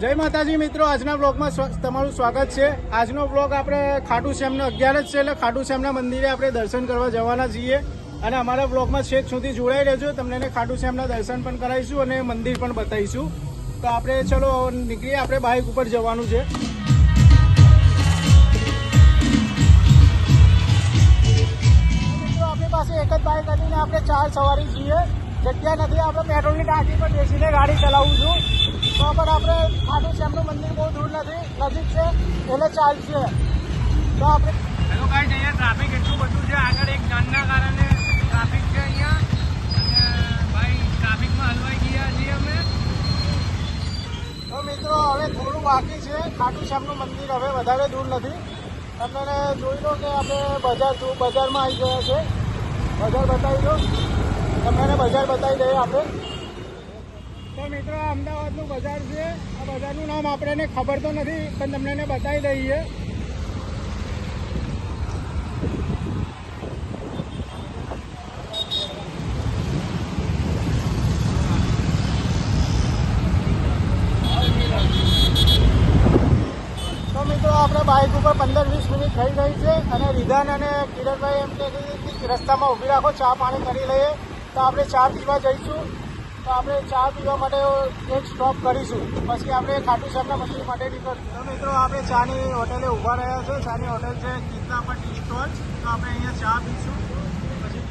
જય માતાજી મિત્રો, આજના બ્લોગમાં તમારું સ્વાગત છે। આજનો બ્લોગ આપણે ખાટુ શ્યામનો 11 જ છે, એટલે ખાટુ શ્યામના મંદિરે આપણે દર્શન કરવા જવાના છીએ અને અમારા બ્લોગમાં છેક સુધી જોડાઈ રહેજો। તમને ખાટુ શ્યામના દર્શન પણ કરાવીશું અને મંદિર પણ બતાવીશું। તો આપણે ચલો નીકળીએ, આપણે બાઇક ઉપર જવાનું છે। આપણી પાસે એક જ બાઇક હતી ને આપણે 4 સવારી છીએ, જગ્યા નથી। આપણે પેટ્રોલની ટાંકી પર બેસીને ગાડી ચલાવું છું। તો પણ આપણે ખાટુ શ્યામનું મંદિર બહુ દૂર નથી, નજીક છે, એટલે ચાલશે। તો આપણે હેલો ગાઈસ, અહીંયા ટ્રાફિક એટલું બધું છે, આગળ એક જાનના કારણે ટ્રાફિક છે અહીંયા, અને ભાઈ ટ્રાફિકમાં હલવાઈ ગયા છીએ અમે। તો મિત્રો હવે થોડું બાકી છે, ખાટુ શ્યામનું મંદિર હવે વધારે દૂર નથી। તમને જોઈ લો કે આપણે બજારમાં આવી ગયા છે, બજાર બતાવી દો તમને, બજાર બતાવી દઈએ આપણે। તો મિત્રો આ અમદાવાદનું બજાર છે, આ બજારનું નામ આપણને ખબર તો નથી, પણ તમને બતાવી દઈએ। તો મિત્રો આપણે બાઇક ઉપર 15-20 મિનિટ થઈ ગઈ છે અને રિધાન અને કિરણભાઈ એમ કે રસ્તામાં ઊભી રાખો, ચા પાણી કરી લઈએ। તો આપણે ચા પીવા જઈશું। તો આપણે ચા પીવા માટે એક સ્ટોપ કરીશું, પછી આપણે ખાટુ શ્યામના મંદિર માટે નીકળશું। તો મિત્રો આપણે ચાની હોટેલે ઊભા રહ્યા છે, ચાની હોટેલ છે કિતનાપર ટી સ્ટોલ। તો આપણે અહીંયા ચા પીશું પછી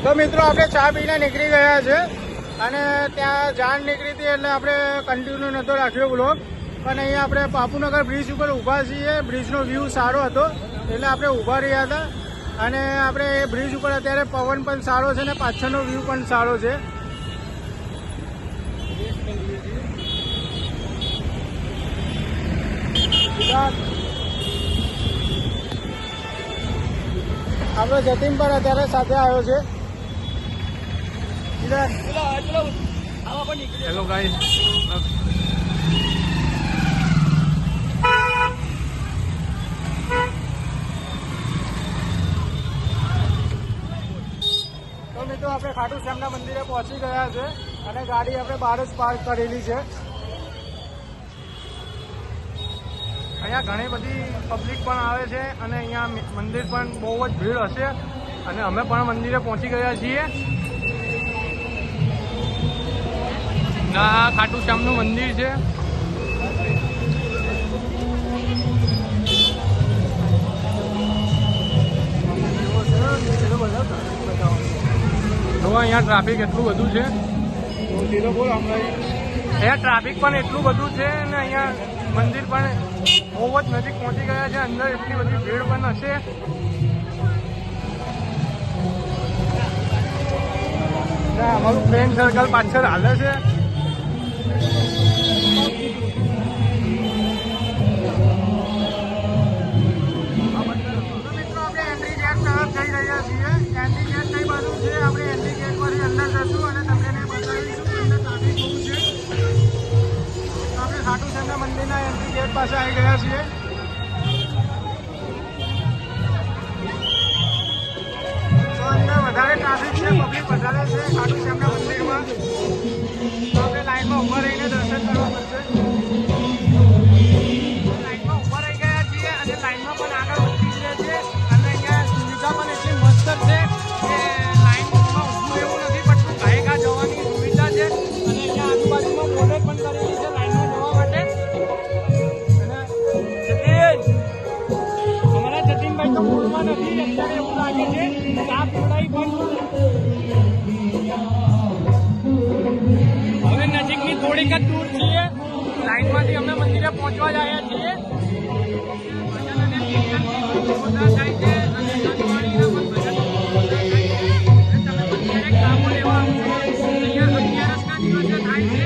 તો મિત્રો આપણે ચા પીને નીકળી ગયા છે અને ત્યાં જાન નીકળી હતી એટલે આપણે કન્ટિન્યુ નહોતો રાખ્યો બ્લોગ, પણ અહીંયા આપણે બાપુનગર બ્રિજ ઉપર ઊભા છીએ। બ્રિજનો વ્યૂ સારો હતો એટલે આપણે ઊભા રહ્યા હતા અને આપણે એ બ્રિજ ઉપર અત્યારે પવન પણ સારો છે ને પાછળનો વ્યૂ પણ સારો છે। આપણો જતીન પણ અત્યારે સાથે આવ્યો છે। હેલો ગાઈસ, તો મિત્રો આપણે ખાટુ શ્યામના મંદિરે પહોંચી ગયા છે અને ગાડી આપણે બહાર જ પાર્ક કરેલી છે। અહીંયા ઘણી બધી પબ્લિક પણ આવે છે અને અહીંયા મંદિર પણ બહુ જ ભીડ હશે અને અમે પણ મંદિરે પહોંચી ગયા છીએ। આ ખાટુ શ્યામનું મંદિર છે। જો અહીંયા ટ્રાફિક એટલું બધું છે, અહીંયા ટ્રાફિક પણ એટલું બધું છે અને અહીંયા મંદિર પણ બહુ જ નજીક પહોંચી ગયા છે, અંદર એટલી બધી ભીડ પણ હશે। અમારું ફ્રેન્ડ સર્કલ પાછળ હાલે છે। ખાટુ શ્યામના મંદિરના એન્ટ્રી ગેટ પાસે આવી ગયા છીએ। તો અંદર વધારે ટ્રાફિક છે, પબ્લિક વધારે છે ખાટુ શ્યામના મંદિરમાં, તો આપણે લાઈનમાં ઊભા રહીને દર્શન કરવા પડશે। લાઈનમાં ઊભા રહી ગયા છીએ અને લાઈનમાં પણ આગળ વધી ગયા છે અને અહીંયા સુવિધા પણ એટલી મસ્ત છે કે લાઈનમાં ઊભું રહેવું નથી પડતું, ગાયકા જવાની સુવિધા છે અને અહીંયા આજુબાજુમાં બોર્ડ પણ કરેલી છે લાઈનમાં જવા માટે। અને અમારા જતીનભાઈ લાઈનમાં નથી અત્યારે એવું લાગે છે. ચા પીવડાવી પણ હવે નજીકની થોડીક જ દૂર છીએ. લાઈનમાંથી અમે મંદિરે પહોંચવા જ આવ્યા છીએ. ભજન અને કીર્તન જોરદાર થાય છે અને સંતવાણીના પણ ભજન જોરદાર થાય છે. અને તમે પણ ક્યારેક લાભો લેવા આવશો. અહીંયા 11ના દિવસે થાય છે.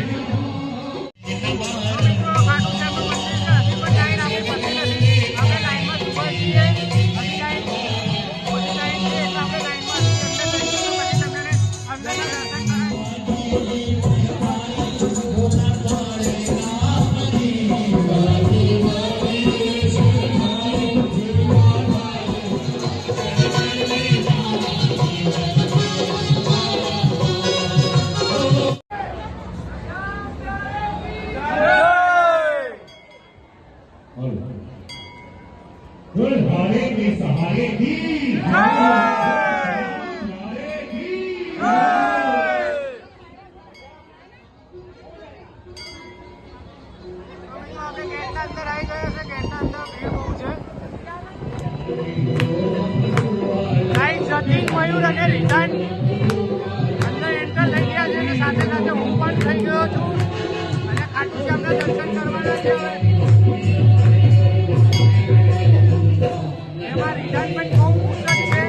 गुरद्वारे के सहारे की ગેટના અંદર આવી ગયા છે. ગેટના અંદર ભીડ બહુ છે. લાઈન જતીન મયુર અને રિટર્ન અંદર એન્ટર થઈ ગયા છે અને સાથે સાથે હું પણ થઈ ગયો છું અને ખાટુ શ્યામના દર્શન કરવાના છે. એમાં રિટર્ન પણ બહુ પુસ્તક છે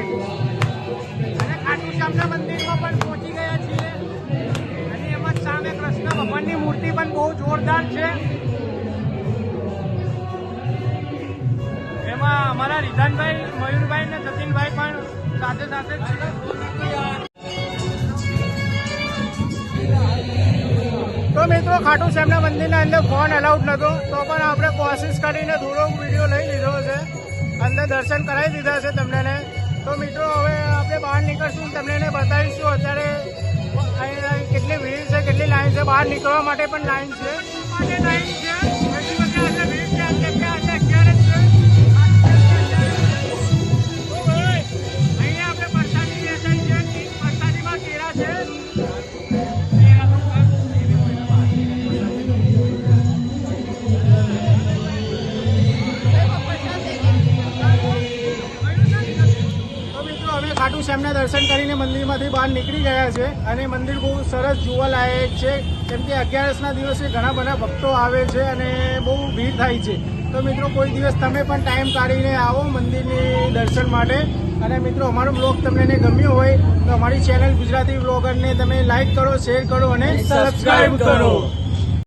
અને ખાટુ શ્યામના મંદિરમાં પણ પહોંચી ગયા છીએ અને એમાં સામે કૃષ્ણ ભગવાનની મૂર્તિ પણ બહુ જોરદાર છે. એમાં અમારા રિધાનભાઈ, મયુરભાઈ અને જતીનભાઈ પણ સાથે સાથે જ છે. તો મિત્રો ખાટુ શ્યામના મંદિરના અંદર ફોન અલાઉડ નહોતો તો પણ આપણે કોશિશ કરીને થોડો વિડીયો લઈ લીધો છે. અંદર દર્શન કરાવી દીધા છે તમને. તો મિત્રો હવે આપણે બહાર નીકળશું, તમને બતાવીશું અત્યારે અહીં કેટલી ભીડ છે, કેટલી લાઈન છે. બહાર નીકળવા માટે પણ લાઈન છે. લાઈન છે એટલી બધી આજે ભીડ છે. આજે 11 જ છે. અહીંયા આપણે પ્રસાદી વેચાય છે. પ્રસાદીમાં કેળા છે. ખાટુ શ્યામના દર્શન કરીને મંદિરમાંથી બહાર નીકળી ગયા છે અને મંદિર બહુ સરસ જોવાલાયક છે. કેમ કે 11ના દિવસે ઘણા બધા ભક્તો આવે છે અને બહુ ભીડ થાય છે. તો મિત્રો કોઈ દિવસ તમે પણ ટાઈમ કાઢીને આવો મંદિરની દર્શન માટે. અને મિત્રો અમારો બ્લોગ તમને ગમ્યો હોય તો અમારી ચેનલ ગુજરાતી બ્લોગરને તમે લાઈક કરો, શેર કરો અને સબસ્ક્રાઈબ કરો.